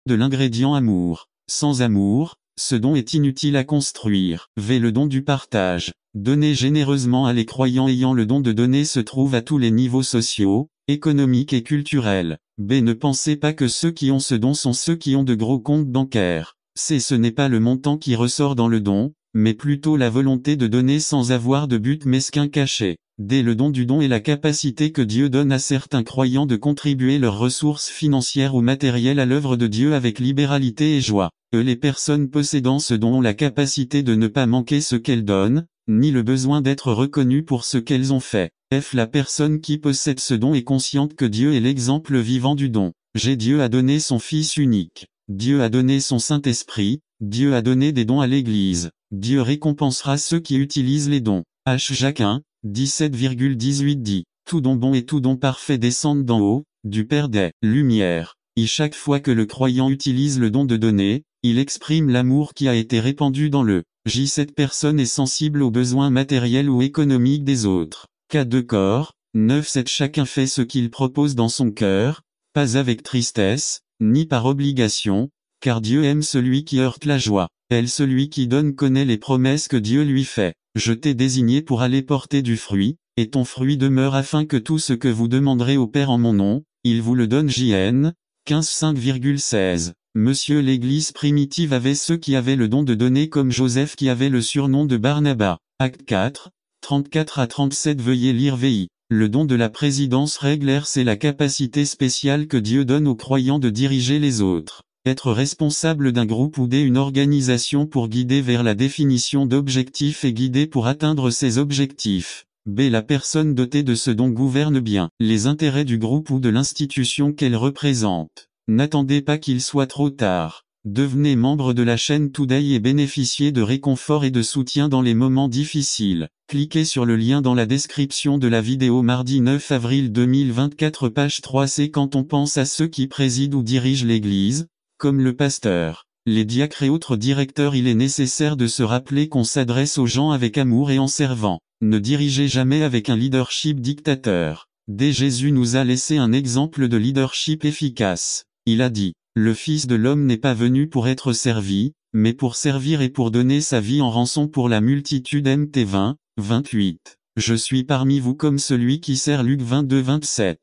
de l'ingrédient amour. Sans amour, ce don est inutile à construire. V. Le don du partage. Donner généreusement à les croyants ayant le don de donner se trouve à tous les niveaux sociaux, économiques et culturels. B. Ne pensez pas que ceux qui ont ce don sont ceux qui ont de gros comptes bancaires. C. Ce n'est pas le montant qui ressort dans le don, mais plutôt la volonté de donner sans avoir de but mesquin caché. D. Le don du don est la capacité que Dieu donne à certains croyants de contribuer leurs ressources financières ou matérielles à l'œuvre de Dieu avec libéralité et joie. E. Les personnes possédant ce don ont la capacité de ne pas manquer ce qu'elles donnent, ni le besoin d'être reconnues pour ce qu'elles ont fait. F. La personne qui possède ce don est consciente que Dieu est l'exemple vivant du don. G. Dieu a donné son Fils unique. Dieu a donné son Saint-Esprit. Dieu a donné des dons à l'Église. Dieu récompensera ceux qui utilisent les dons. H. Jacques 1, 17,18 dit. Tout don bon et tout don parfait descendent d'en haut, du Père des Lumières. Et chaque fois que le croyant utilise le don de donner, il exprime l'amour qui a été répandu dans le J. Cette personne est sensible aux besoins matériels ou économiques des autres. K. De corps, 9-7 Chacun fait ce qu'il propose dans son cœur, pas avec tristesse, ni par obligation, car Dieu aime celui qui heurte la joie. L. Celui qui donne connaît les promesses que Dieu lui fait. Je t'ai désigné pour aller porter du fruit, et ton fruit demeure afin que tout ce que vous demanderez au Père en mon nom, il vous le donne. JN 15:5,16. Monsieur l'Église primitive avait ceux qui avaient le don de donner comme Joseph qui avait le surnom de Barnabas. Acte 4, 34 à 37. Veuillez lire VI. Le don de la présidence réglaire, c'est la capacité spéciale que Dieu donne aux croyants de diriger les autres. Être responsable d'un groupe ou d'une organisation pour guider vers la définition d'objectifs et guider pour atteindre ces objectifs. B. La personne dotée de ce don gouverne bien les intérêts du groupe ou de l'institution qu'elle représente. N'attendez pas qu'il soit trop tard. Devenez membre de la chaîne Today et bénéficiez de réconfort et de soutien dans les moments difficiles. Cliquez sur le lien dans la description de la vidéo. Mardi 9 avril 2024 page 3c. Quand on pense à ceux qui président ou dirigent l'Église, comme le pasteur, les diacres et autres directeurs, il est nécessaire de se rappeler qu'on s'adresse aux gens avec amour et en servant. Ne dirigez jamais avec un leadership dictateur. D. Jésus nous a laissé un exemple de leadership efficace. Il a dit, « Le Fils de l'homme n'est pas venu pour être servi, mais pour servir et pour donner sa vie en rançon pour la multitude. » Mt 20, 28. Je suis parmi vous comme celui qui sert. Luc 22-27.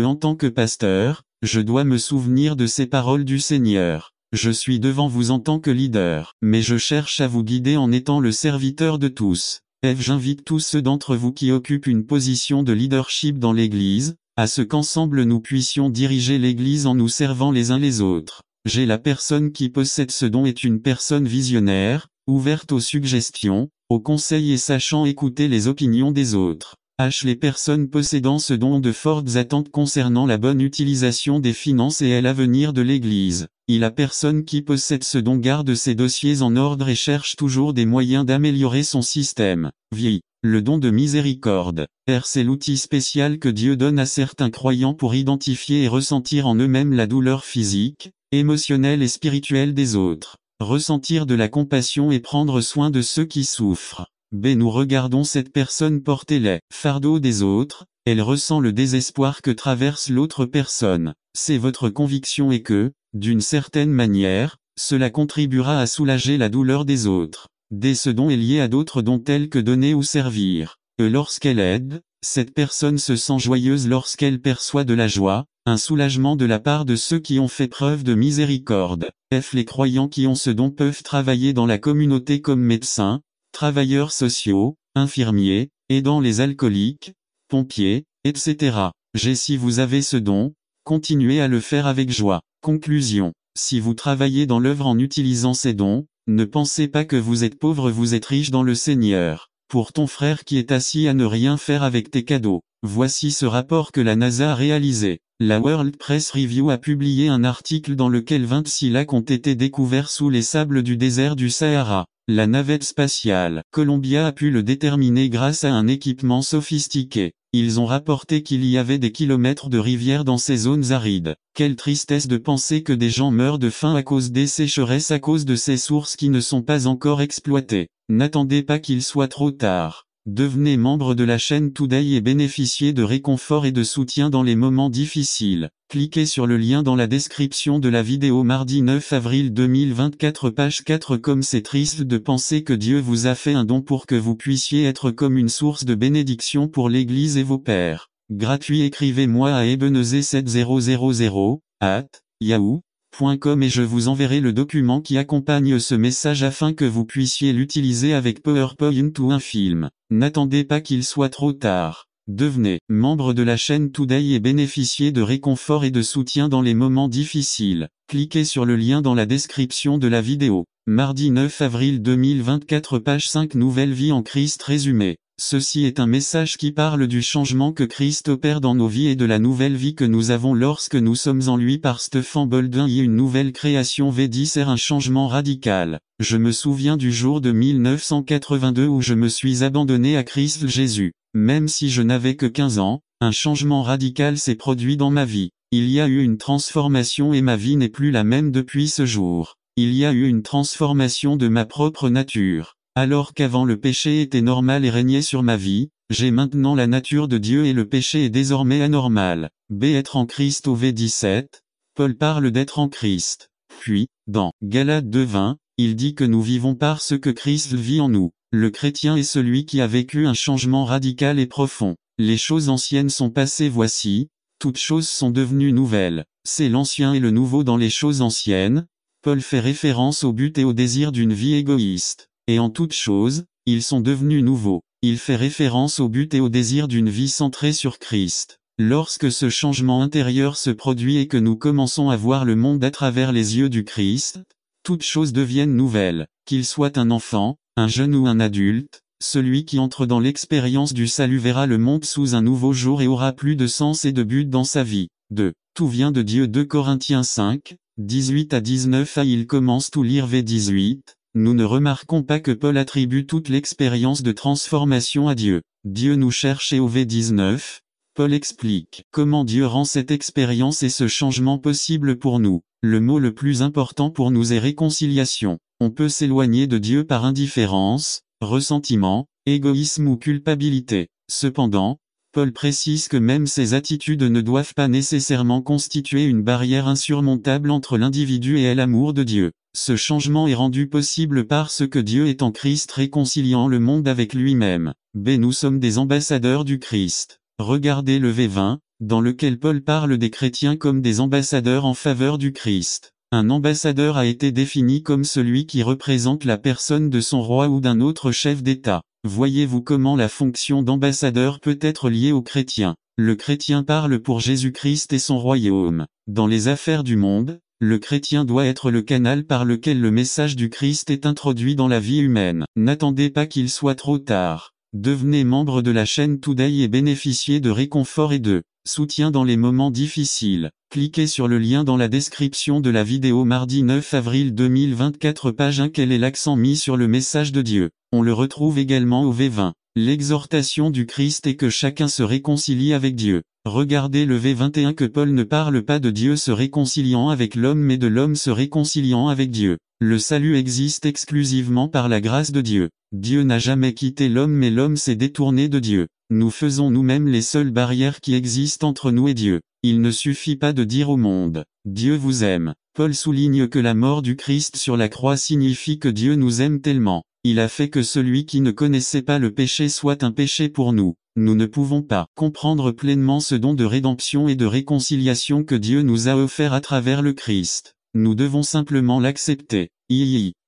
En tant que pasteur, je dois me souvenir de ces paroles du Seigneur. Je suis devant vous en tant que leader, mais je cherche à vous guider en étant le serviteur de tous. F. J'invite tous ceux d'entre vous qui occupent une position de leadership dans l'Église, à ce qu'ensemble nous puissions diriger l'Église en nous servant les uns les autres. G. La personne qui possède ce don est une personne visionnaire, ouverte aux suggestions, aux conseils et sachant écouter les opinions des autres. H. Les personnes possédant ce don ont de fortes attentes concernant la bonne utilisation des finances et l'avenir de l'Église. I. La personne qui possède ce don garde ses dossiers en ordre et cherche toujours des moyens d'améliorer son système. VI. Le don de miséricorde. R. C'est l'outil spécial que Dieu donne à certains croyants pour identifier et ressentir en eux-mêmes la douleur physique, émotionnelle et spirituelle des autres. Ressentir de la compassion et prendre soin de ceux qui souffrent. B. Nous regardons cette personne porter les fardeaux des autres, elle ressent le désespoir que traverse l'autre personne. C. Votre conviction est que, d'une certaine manière, cela contribuera à soulager la douleur des autres. D. Ce don est lié à d'autres dons tels que donner ou servir. E. Lorsqu'elle aide, cette personne se sent joyeuse lorsqu'elle perçoit de la joie, un soulagement de la part de ceux qui ont fait preuve de miséricorde. F. Les croyants qui ont ce don peuvent travailler dans la communauté comme médecins, travailleurs sociaux, infirmiers, aidant les alcooliques, pompiers, etc. G. Si vous avez ce don, continuez à le faire avec joie. Conclusion. Si vous travaillez dans l'œuvre en utilisant ces dons, ne pensez pas que vous êtes pauvre, vous êtes riche dans le Seigneur. Pour ton frère qui est assis à ne rien faire avec tes cadeaux. Voici ce rapport que la NASA a réalisé. La World Press Review a publié un article dans lequel 26 lacs ont été découverts sous les sables du désert du Sahara. La navette spatiale Columbia a pu le déterminer grâce à un équipement sophistiqué. Ils ont rapporté qu'il y avait des kilomètres de rivières dans ces zones arides. Quelle tristesse de penser que des gens meurent de faim à cause des sécheresses à cause de ces sources qui ne sont pas encore exploitées. N'attendez pas qu'il soit trop tard. Devenez membre de la chaîne Today et bénéficiez de réconfort et de soutien dans les moments difficiles. Cliquez sur le lien dans la description de la vidéo mardi 9 avril 2024 page 4. Comme c'est triste de penser que Dieu vous a fait un don pour que vous puissiez être comme une source de bénédiction pour l'Église et vos pères. Gratuit. Écrivez-moi à ebenezer7000@yahoo.com et je vous enverrai le document qui accompagne ce message afin que vous puissiez l'utiliser avec PowerPoint ou un film. N'attendez pas qu'il soit trop tard. Devenez membre de la chaîne Today et bénéficiez de réconfort et de soutien dans les moments difficiles. Cliquez sur le lien dans la description de la vidéo. Mardi 9 avril 2024 page 5 Nouvelle vie en Christ résumé. Ceci est un message qui parle du changement que Christ opère dans nos vies et de la nouvelle vie que nous avons lorsque nous sommes en lui par Stephen Bolden. Une nouvelle création V10 est un changement radical. Je me souviens du jour de 1982 où je me suis abandonné à Christ Jésus. Même si je n'avais que 15 ans, un changement radical s'est produit dans ma vie. Il y a eu une transformation et ma vie n'est plus la même depuis ce jour. Il y a eu une transformation de ma propre nature. Alors qu'avant le péché était normal et régnait sur ma vie, j'ai maintenant la nature de Dieu et le péché est désormais anormal. Être en Christ au V17, Paul parle d'être en Christ. Puis, dans Galates 2:20, il dit que nous vivons par ce que Christ vit en nous. Le chrétien est celui qui a vécu un changement radical et profond. Les choses anciennes sont passées, voici, toutes choses sont devenues nouvelles. C'est l'ancien et le nouveau dans les choses anciennes. Paul fait référence au but et au désir d'une vie égoïste. Et en toutes choses, ils sont devenus nouveaux. Il fait référence au but et au désir d'une vie centrée sur Christ. Lorsque ce changement intérieur se produit et que nous commençons à voir le monde à travers les yeux du Christ, toutes choses deviennent nouvelles. Qu'il soit un enfant, un jeune ou un adulte, celui qui entre dans l'expérience du salut verra le monde sous un nouveau jour et aura plus de sens et de but dans sa vie. 2. Tout vient de Dieu. 2 Corinthiens 5, 18-19. Il commence tout lire V18. Nous ne remarquons pas que Paul attribue toute l'expérience de transformation à Dieu. Dieu nous cherche et au V19, Paul explique comment Dieu rend cette expérience et ce changement possible pour nous. Le mot le plus important pour nous est réconciliation. On peut s'éloigner de Dieu par indifférence, ressentiment, égoïsme ou culpabilité. Cependant, Paul précise que même ces attitudes ne doivent pas nécessairement constituer une barrière insurmontable entre l'individu et l'amour de Dieu. Ce changement est rendu possible parce que Dieu est en Christ réconciliant le monde avec lui-même. Nous sommes des ambassadeurs du Christ. Regardez le V20, dans lequel Paul parle des chrétiens comme des ambassadeurs en faveur du Christ. Un ambassadeur a été défini comme celui qui représente la personne de son roi ou d'un autre chef d'État. Voyez-vous comment la fonction d'ambassadeur peut être liée aux chrétiens. Le chrétien parle pour Jésus-Christ et son royaume. Dans les affaires du monde, le chrétien doit être le canal par lequel le message du Christ est introduit dans la vie humaine. N'attendez pas qu'il soit trop tard. Devenez membre de la chaîne Today et bénéficiez de réconfort et de soutien dans les moments difficiles. Cliquez sur le lien dans la description de la vidéo mardi 9 avril 2024 page 1. Quel est l'accent mis sur le message de Dieu? On le retrouve également au V20. L'exhortation du Christ est que chacun se réconcilie avec Dieu. Regardez le V21 que Paul ne parle pas de Dieu se réconciliant avec l'homme mais de l'homme se réconciliant avec Dieu. Le salut existe exclusivement par la grâce de Dieu. Dieu n'a jamais quitté l'homme mais l'homme s'est détourné de Dieu. Nous faisons nous-mêmes les seules barrières qui existent entre nous et Dieu. Il ne suffit pas de dire au monde « Dieu vous aime ». Paul souligne que la mort du Christ sur la croix signifie que Dieu nous aime tellement. Il a fait que celui qui ne connaissait pas le péché soit un péché pour nous. Nous ne pouvons pas comprendre pleinement ce don de rédemption et de réconciliation que Dieu nous a offert à travers le Christ. Nous devons simplement l'accepter.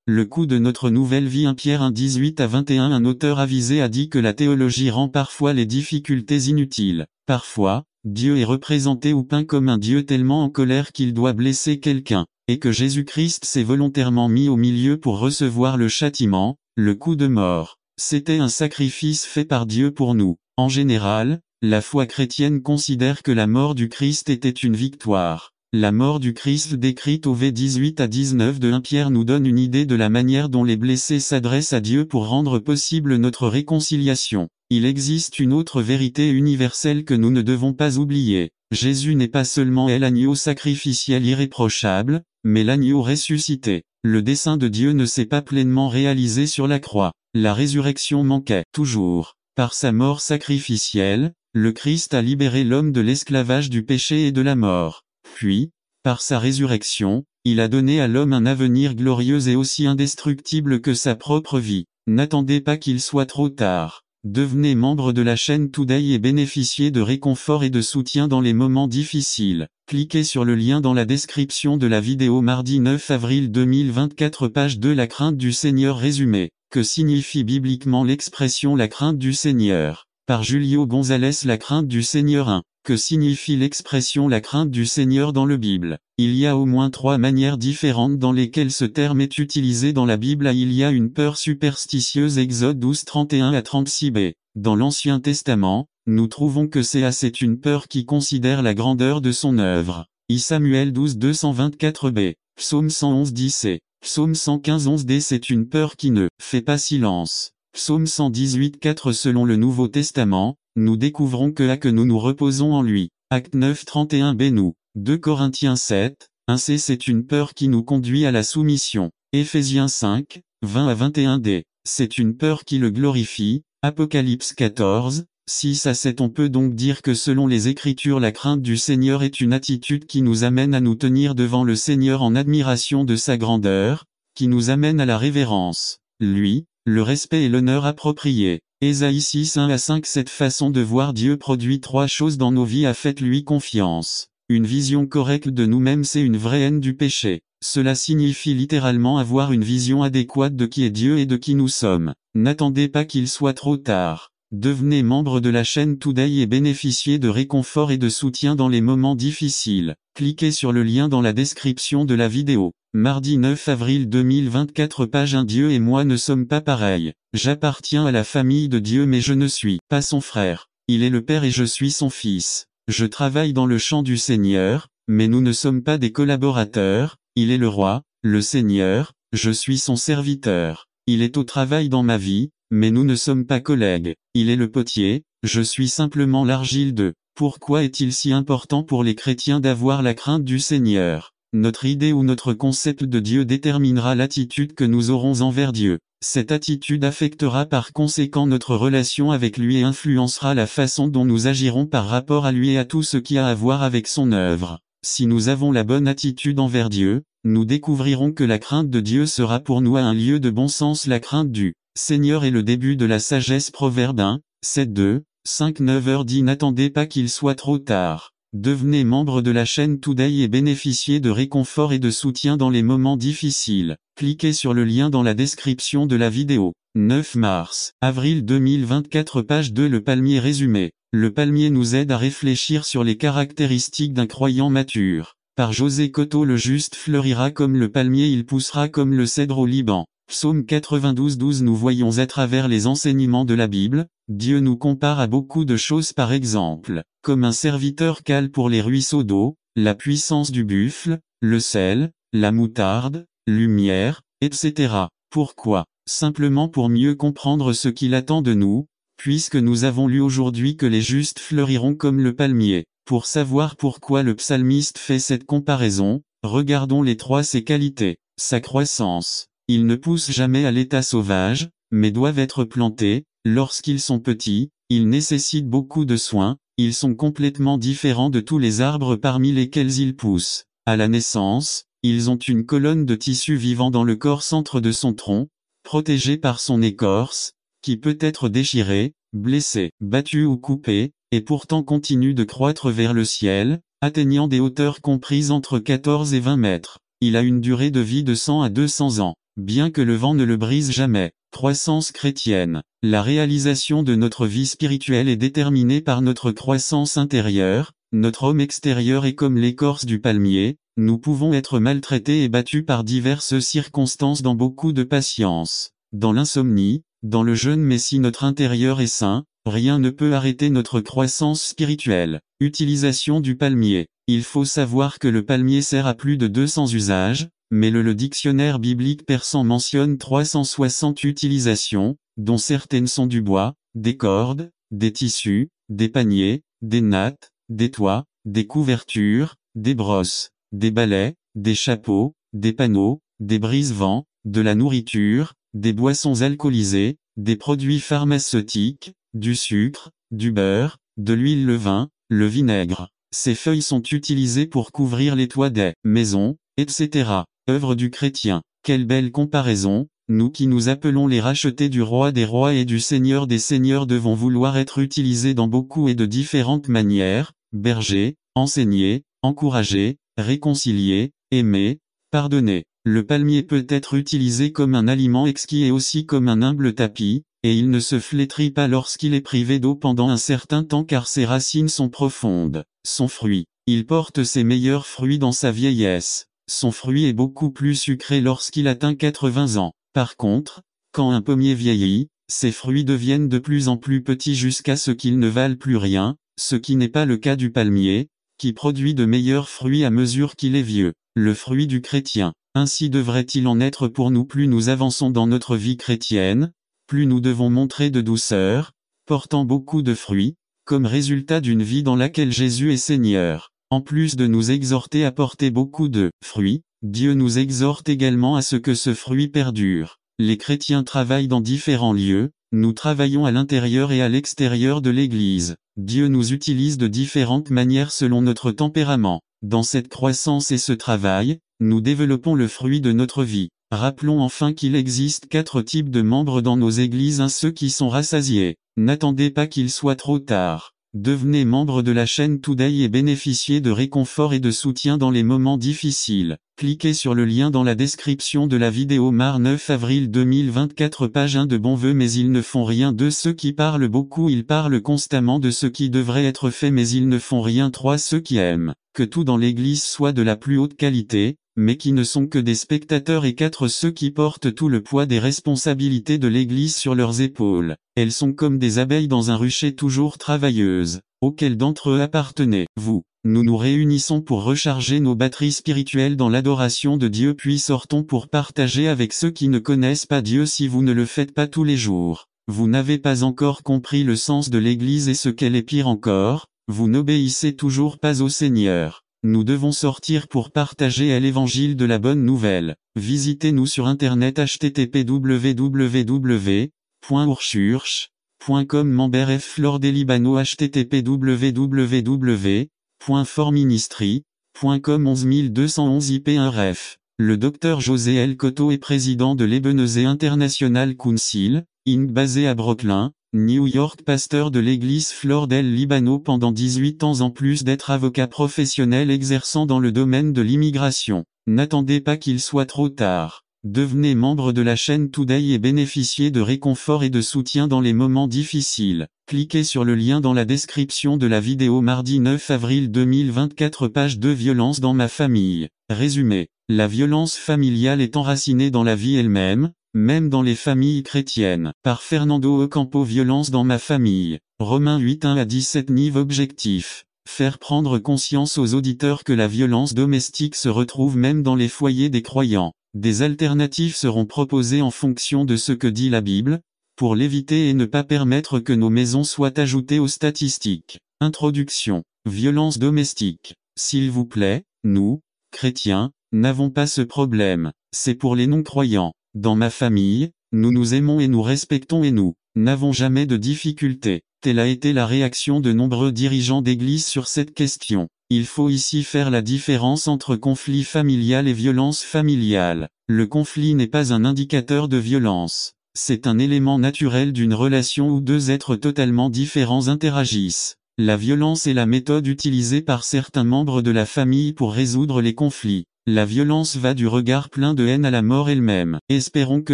Le coût de notre nouvelle vie. 1 Pierre 1 18-21. Un auteur avisé a dit que la théologie rend parfois les difficultés inutiles. Parfois, Dieu est représenté ou peint comme un Dieu tellement en colère qu'il doit blesser quelqu'un, et que Jésus-Christ s'est volontairement mis au milieu pour recevoir le châtiment, le coup de mort. C'était un sacrifice fait par Dieu pour nous. En général, la foi chrétienne considère que la mort du Christ était une victoire. La mort du Christ décrite au V18-19 de 1 Pierre nous donne une idée de la manière dont les blessés s'adressent à Dieu pour rendre possible notre réconciliation. Il existe une autre vérité universelle que nous ne devons pas oublier. Jésus n'est pas seulement l'agneau sacrificiel irréprochable, mais l'agneau ressuscité. Le dessein de Dieu ne s'est pas pleinement réalisé sur la croix. La résurrection manquait toujours. Par sa mort sacrificielle, le Christ a libéré l'homme de l'esclavage du péché et de la mort. Puis, par sa résurrection, il a donné à l'homme un avenir glorieux et aussi indestructible que sa propre vie. N'attendez pas qu'il soit trop tard. Devenez membre de la chaîne Today et bénéficiez de réconfort et de soutien dans les moments difficiles. Cliquez sur le lien dans la description de la vidéo mardi 9 avril 2024 page 2 La crainte du Seigneur résumé. Que signifie bibliquement l'expression la crainte du Seigneur? Par Julio González La crainte du Seigneur 1. Que signifie l'expression la crainte du Seigneur dans le Bible? Il y a au moins 3 manières différentes dans lesquelles ce terme est utilisé dans la Bible. Il y a une peur superstitieuse Exode 12 31 à 36b. Dans l'Ancien Testament, nous trouvons que c'est une peur qui considère la grandeur de son œuvre. I Samuel 12 224b. Psaume 111 10c. Psaume 115 11d c'est une peur qui ne fait pas silence. Psaume 118 4 selon le Nouveau Testament, nous découvrons que nous nous reposons en lui. Acte 9 31b nous. 2 Corinthiens 7, 1c c'est une peur qui nous conduit à la soumission. Éphésiens 5, 20 à 21d, c'est une peur qui le glorifie. Apocalypse 14, 6 à 7 on peut donc dire que selon les Écritures la crainte du Seigneur est une attitude qui nous amène à nous tenir devant le Seigneur en admiration de sa grandeur, qui nous amène à la révérence. Lui, le respect et l'honneur appropriés. Ésaïe 6 1 à 5 Cette façon de voir Dieu produit 3 choses dans nos vies. Faites-lui confiance. Une vision correcte de nous-mêmes c'est une vraie haine du péché. Cela signifie littéralement avoir une vision adéquate de qui est Dieu et de qui nous sommes. N'attendez pas qu'il soit trop tard. Devenez membre de la chaîne Today et bénéficiez de réconfort et de soutien dans les moments difficiles. Cliquez sur le lien dans la description de la vidéo. Mardi 9 avril 2024 page 1 Dieu et moi ne sommes pas pareils. J'appartiens à la famille de Dieu mais je ne suis pas son frère. Il est le Père et je suis son fils. Je travaille dans le champ du Seigneur, mais nous ne sommes pas des collaborateurs. Il est le roi, le Seigneur, je suis son serviteur. Il est au travail dans ma vie, mais nous ne sommes pas collègues. Il est le potier, je suis simplement l'argile de. Pourquoi est-il si important pour les chrétiens d'avoir la crainte du Seigneur? Notre idée ou notre concept de Dieu déterminera l'attitude que nous aurons envers Dieu. Cette attitude affectera par conséquent notre relation avec lui et influencera la façon dont nous agirons par rapport à lui et à tout ce qui a à voir avec son œuvre. Si nous avons la bonne attitude envers Dieu, nous découvrirons que la crainte de Dieu sera pour nous un lieu de bon sens. La crainte du Seigneur est le début de la sagesse. Proverbe 1, 7 2, 5 9 heures dit n'attendez pas qu'il soit trop tard. Devenez membre de la chaîne Today et bénéficiez de réconfort et de soutien dans les moments difficiles. Cliquez sur le lien dans la description de la vidéo. 9 mars, avril 2024 page 2 Le palmier résumé. Le palmier nous aide à réfléchir sur les caractéristiques d'un croyant mature. Par José Cotto le juste fleurira comme le palmier il poussera comme le cèdre au Liban. Psaume 92 12 Nous voyons à travers les enseignements de la Bible, Dieu nous compare à beaucoup de choses par exemple, comme un serviteur cale pour les ruisseaux d'eau, la puissance du buffle, le sel, la moutarde, lumière, etc. Pourquoi? Simplement pour mieux comprendre ce qu'il attend de nous, puisque nous avons lu aujourd'hui que les justes fleuriront comme le palmier. Pour savoir pourquoi le psalmiste fait cette comparaison, regardons les 3 ses qualités. Sa croissance. Ils ne poussent jamais à l'état sauvage, mais doivent être plantés. Lorsqu'ils sont petits, ils nécessitent beaucoup de soins, ils sont complètement différents de tous les arbres parmi lesquels ils poussent. À la naissance, ils ont une colonne de tissu vivant dans le corps centre de son tronc, protégée par son écorce, qui peut être déchirée, blessée, battue ou coupée, et pourtant continue de croître vers le ciel, atteignant des hauteurs comprises entre 14 et 20 mètres. Il a une durée de vie de 100 à 200 ans. Bien que le vent ne le brise jamais. Croissance chrétienne. La réalisation de notre vie spirituelle est déterminée par notre croissance intérieure. Notre homme extérieur est comme l'écorce du palmier. Nous pouvons être maltraités et battus par diverses circonstances dans beaucoup de patience. Dans l'insomnie, dans le jeûne mais si notre intérieur est sain, rien ne peut arrêter notre croissance spirituelle. Utilisation du palmier. Il faut savoir que le palmier sert à plus de 200 usages. Mais le dictionnaire biblique persan mentionne 360 utilisations, dont certaines sont du bois, des cordes, des tissus, des paniers, des nattes, des toits, des couvertures, des brosses, des balais, des chapeaux, des panneaux, des brise-vents, de la nourriture, des boissons alcoolisées, des produits pharmaceutiques, du sucre, du beurre, de l'huile, le vin, le vinaigre. Ces feuilles sont utilisées pour couvrir les toits des maisons, etc. Œuvre du chrétien. Quelle belle comparaison, nous qui nous appelons les rachetés du roi des rois et du seigneur des seigneurs devons vouloir être utilisés dans beaucoup et de différentes manières, berger, enseigner, encourager, réconcilier, aimer, pardonner. Le palmier peut être utilisé comme un aliment exquis et aussi comme un humble tapis, et il ne se flétrit pas lorsqu'il est privé d'eau pendant un certain temps car ses racines sont profondes. Son fruit. Il porte ses meilleurs fruits dans sa vieillesse. Son fruit est beaucoup plus sucré lorsqu'il atteint 80 ans. Par contre, quand un pommier vieillit, ses fruits deviennent de plus en plus petits jusqu'à ce qu'ils ne valent plus rien, ce qui n'est pas le cas du palmier, qui produit de meilleurs fruits à mesure qu'il est vieux. Le fruit du chrétien. Ainsi devrait-il en être pour nous. Plus nous avançons dans notre vie chrétienne, plus nous devons montrer de douceur, portant beaucoup de fruits, comme résultat d'une vie dans laquelle Jésus est Seigneur. En plus de nous exhorter à porter beaucoup de fruits, Dieu nous exhorte également à ce que ce fruit perdure. Les chrétiens travaillent dans différents lieux, nous travaillons à l'intérieur et à l'extérieur de l'Église. Dieu nous utilise de différentes manières selon notre tempérament. Dans cette croissance et ce travail, nous développons le fruit de notre vie. Rappelons enfin qu'il existe 4 types de membres dans nos églises. 1. Ceux qui sont rassasiés. N'attendez pas qu'il soit trop tard. Devenez membre de la chaîne Today et bénéficiez de réconfort et de soutien dans les moments difficiles. Cliquez sur le lien dans la description de la vidéo. 9 avril 2024. Page 1 de bons vœux. Mais ils ne font rien. 2. Ceux qui parlent beaucoup. Ils parlent constamment de ce qui devrait être fait mais ils ne font rien. 3. Ceux qui aiment que tout dans l'église soit de la plus haute qualité, mais qui ne sont que des spectateurs. Et 4. Ceux qui portent tout le poids des responsabilités de l'Église sur leurs épaules. Elles sont comme des abeilles dans un rucher toujours travailleuses. Auquel d'entre eux appartenez-vous? Nous nous réunissons pour recharger nos batteries spirituelles dans l'adoration de Dieu puis sortons pour partager avec ceux qui ne connaissent pas Dieu. Si vous ne le faites pas tous les jours, vous n'avez pas encore compris le sens de l'Église et ce qu'elle est. Pire encore, vous n'obéissez toujours pas au Seigneur. Nous devons sortir pour partager l'évangile de la bonne nouvelle. Visitez-nous sur internet http://www.ourchurch.com. Member F. Flor des Libano. http://www.forministry.com. 11211 IP1 ref. Le Dr José L. Cotto est président de l'Ebenezer International Council, Inc. basé à Brooklyn, New York. Pasteur de l'église Flor del Libano pendant 18 ans en plus d'être avocat professionnel exerçant dans le domaine de l'immigration. N'attendez pas qu'il soit trop tard. Devenez membre de la chaîne Today et bénéficiez de réconfort et de soutien dans les moments difficiles. Cliquez sur le lien dans la description de la vidéo. Mardi 9 avril 2024. Page 2. Violence dans ma famille. Résumé. La violence familiale est enracinée dans la vie elle-même, même dans les familles chrétiennes. Par Fernando Ocampo. Violence dans ma famille. Romains 8 1-17. Niveau objectif. Faire prendre conscience aux auditeurs que la violence domestique se retrouve même dans les foyers des croyants. Des alternatives seront proposées en fonction de ce que dit la Bible, pour l'éviter et ne pas permettre que nos maisons soient ajoutées aux statistiques. Introduction. Violence domestique. S'il vous plaît, nous, chrétiens, n'avons pas ce problème. C'est pour les non-croyants. Dans ma famille, nous nous aimons et nous respectons et nous n'avons jamais de difficultés. Telle a été la réaction de nombreux dirigeants d'église sur cette question. Il faut ici faire la différence entre conflit familial et violence familiale. Le conflit n'est pas un indicateur de violence. C'est un élément naturel d'une relation où deux êtres totalement différents interagissent. La violence est la méthode utilisée par certains membres de la famille pour résoudre les conflits. La violence va du regard plein de haine à la mort elle-même. Espérons que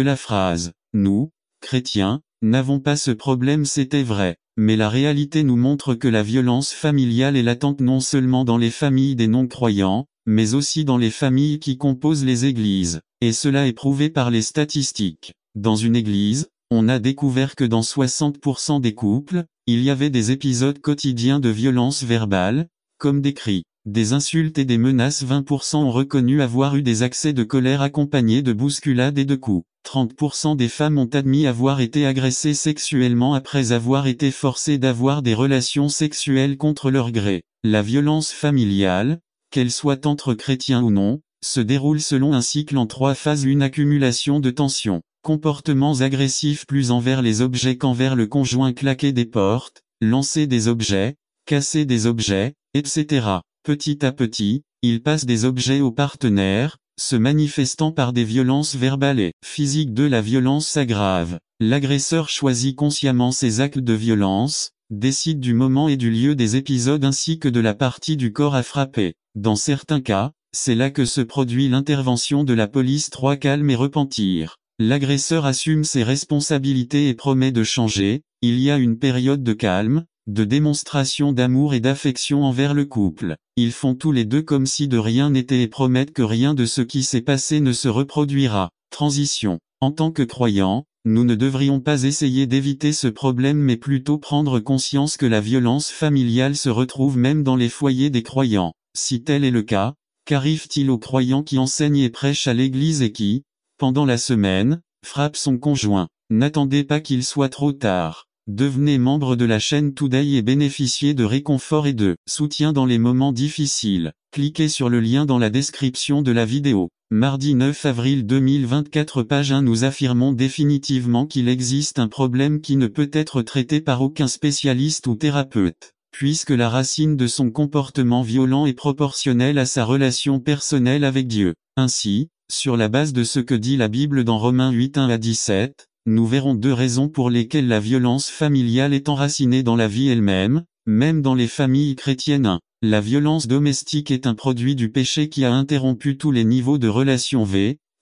la phrase « Nous, chrétiens, n'avons pas ce problème » c'était vrai. Mais la réalité nous montre que la violence familiale est latente non seulement dans les familles des non-croyants, mais aussi dans les familles qui composent les églises. Et cela est prouvé par les statistiques. Dans une église, on a découvert que dans 60% des couples, il y avait des épisodes quotidiens de violence verbale, comme des cris, des insultes et des menaces. 20% ont reconnu avoir eu des accès de colère accompagnés de bousculades et de coups. 30% des femmes ont admis avoir été agressées sexuellement après avoir été forcées d'avoir des relations sexuelles contre leur gré. La violence familiale, qu'elle soit entre chrétiens ou non, se déroule selon un cycle en 3 phases. Une accumulation de tensions. Comportements agressifs plus envers les objets qu'envers le conjoint, claquer des portes, lancer des objets, casser des objets, etc. Petit à petit, il passe des objets au partenaire, se manifestant par des violences verbales et physiques. La violence s'aggrave. L'agresseur choisit consciemment ses actes de violence, décide du moment et du lieu des épisodes ainsi que de la partie du corps à frapper. Dans certains cas, c'est là que se produit l'intervention de la police. Calme et repentir. L'agresseur assume ses responsabilités et promet de changer. Il y a une période de calme, de démonstration d'amour et d'affection envers le couple. Ils font tous les deux comme si de rien n'était et promettent que rien de ce qui s'est passé ne se reproduira. Transition. En tant que croyants, nous ne devrions pas essayer d'éviter ce problème mais plutôt prendre conscience que la violence familiale se retrouve même dans les foyers des croyants. Si tel est le cas, qu'arrive-t-il aux croyants qui enseignent et prêchent à l'église et qui, pendant la semaine, frappent son conjoint? N'attendez pas qu'il soit trop tard. Devenez membre de la chaîne Today et bénéficiez de réconfort et de soutien dans les moments difficiles. Cliquez sur le lien dans la description de la vidéo. Mardi 9 avril 2024, page 1. Nous affirmons définitivement qu'il existe un problème qui ne peut être traité par aucun spécialiste ou thérapeute, puisque la racine de son comportement violent est proportionnelle à sa relation personnelle avec Dieu. Ainsi, sur la base de ce que dit la Bible dans Romains 8, 1-17, nous verrons deux raisons pour lesquelles la violence familiale est enracinée dans la vie elle-même, même dans les familles chrétiennes. 1. La violence domestique est un produit du péché qui a interrompu tous les niveaux de relation.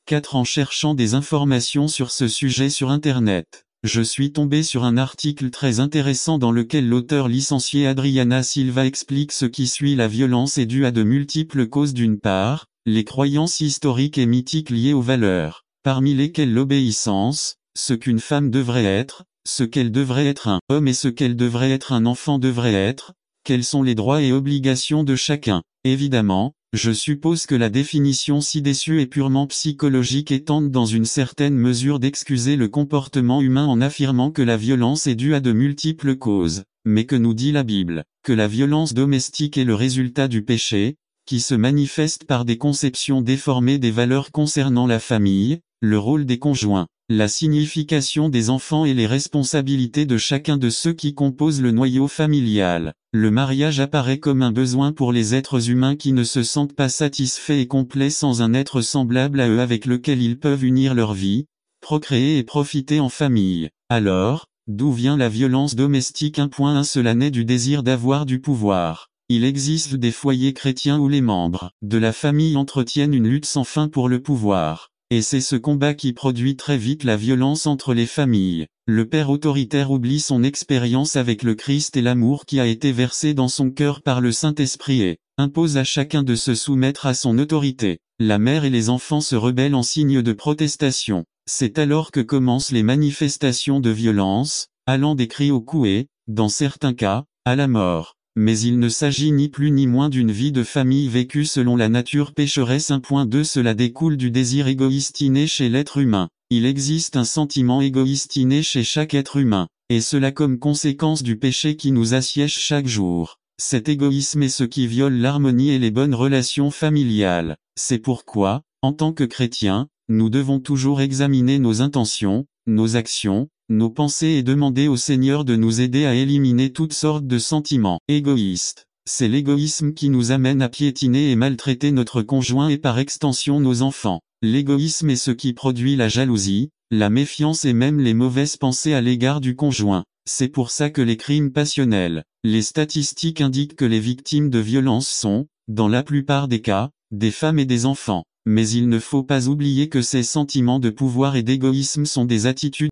4. En cherchant des informations sur ce sujet sur Internet, je suis tombé sur un article très intéressant dans lequel l'auteur licencié Adriana Silva explique ce qui suit. La violence est due à de multiples causes. D'une part, les croyances historiques et mythiques liées aux valeurs, parmi lesquelles l'obéissance, ce qu'une femme devrait être, ce qu'elle devrait être un homme et ce qu'elle devrait être un enfant devrait être, quels sont les droits et obligations de chacun. Évidemment, je suppose que la définition ci-dessus est purement psychologique et tente dans une certaine mesure d'excuser le comportement humain en affirmant que la violence est due à de multiples causes. Mais que nous dit la Bible? Que la violence domestique est le résultat du péché, qui se manifeste par des conceptions déformées des valeurs concernant la famille, le rôle des conjoints, la signification des enfants et les responsabilités de chacun de ceux qui composent le noyau familial. Le mariage apparaît comme un besoin pour les êtres humains qui ne se sentent pas satisfaits et complets sans un être semblable à eux avec lequel ils peuvent unir leur vie, procréer et profiter en famille. Alors, d'où vient la violence domestique? 1.1 Cela naît du désir d'avoir du pouvoir. Il existe des foyers chrétiens où les membres de la famille entretiennent une lutte sans fin pour le pouvoir. Et c'est ce combat qui produit très vite la violence entre les familles. Le père autoritaire oublie son expérience avec le Christ et l'amour qui a été versé dans son cœur par le Saint-Esprit et impose à chacun de se soumettre à son autorité. La mère et les enfants se rebellent en signe de protestation. C'est alors que commencent les manifestations de violence, allant des cris aux coups et, dans certains cas, à la mort. Mais il ne s'agit ni plus ni moins d'une vie de famille vécue selon la nature pécheresse. 1.2 Cela découle du désir égoïste inné chez l'être humain. Il existe un sentiment égoïste inné chez chaque être humain, et cela comme conséquence du péché qui nous assiège chaque jour. Cet égoïsme est ce qui viole l'harmonie et les bonnes relations familiales. C'est pourquoi, en tant que chrétiens, nous devons toujours examiner nos intentions, nos actions, nos pensées et demander au Seigneur de nous aider à éliminer toutes sortes de sentiments égoïstes. C'est l'égoïsme qui nous amène à piétiner et maltraiter notre conjoint et par extension nos enfants. L'égoïsme est ce qui produit la jalousie, la méfiance et même les mauvaises pensées à l'égard du conjoint. C'est pour ça que les crimes passionnels, les statistiques indiquent que les victimes de violences sont, dans la plupart des cas, des femmes et des enfants. Mais il ne faut pas oublier que ces sentiments de pouvoir et d'égoïsme sont des attitudes